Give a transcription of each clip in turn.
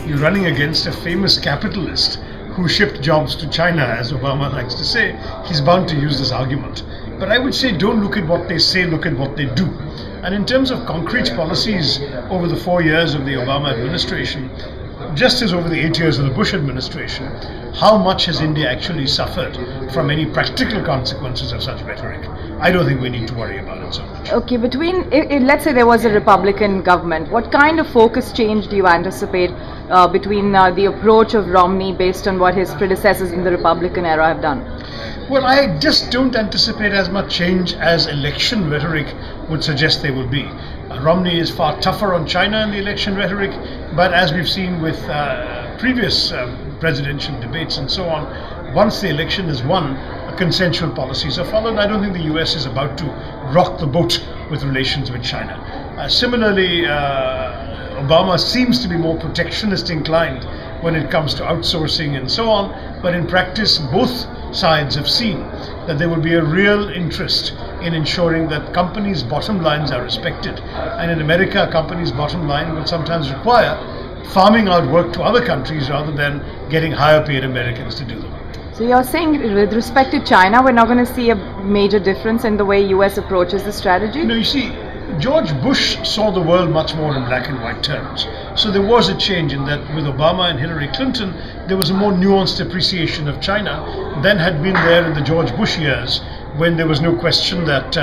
you're running against a famous capitalist who shipped jobs to China, as Obama likes to say, he's bound to use this argument. But I would say don't look at what they say, look at what they do. And in terms of concrete policies over the 4 years of the Obama administration, just as over the 8 years of the Bush administration, how much has India actually suffered from any practical consequences of such rhetoric? I don't think we need to worry about it so much. Okay, let's say there was a Republican government, what kind of focus change do you anticipate between the approach of Romney based on what his predecessors in the Republican era have done? Well, I just don't anticipate as much change as election rhetoric would suggest there will be. Romney is far tougher on China in the election rhetoric, but as we've seen with previous presidential debates and so on, once the election is won, consensual policies are followed. I don't think the US is about to rock the boat with relations with China. Similarly, Obama seems to be more protectionist inclined when it comes to outsourcing and so on, but in practice both sides have seen that there will be a real interest in ensuring that companies' bottom lines are respected. And in America, a company's bottom line will sometimes require farming out work to other countries rather than getting higher paid Americans to do them. So you're saying with respect to China, we're not going to see a major difference in the way US approaches the strategy? No, you see, George Bush saw the world much more in black and white terms. So there was a change in that with Obama and Hillary Clinton, there was a more nuanced appreciation of China than had been there in the George Bush years, when there was no question that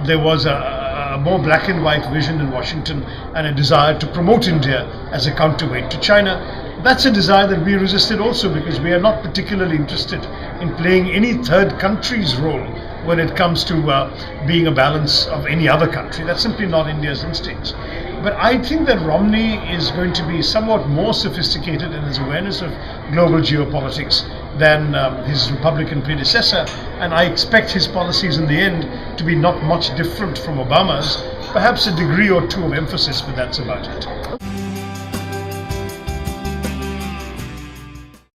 there was a more black and white vision in Washington and a desire to promote India as a counterweight to China. That's a desire that we resisted also, because we are not particularly interested in playing any third country's role when it comes to being a balance of any other country. That's simply not India's instincts. But I think that Romney is going to be somewhat more sophisticated in his awareness of global geopolitics than his Republican predecessor, and I expect his policies in the end to be not much different from Obama's. Perhaps a degree or two of emphasis, but that's about it.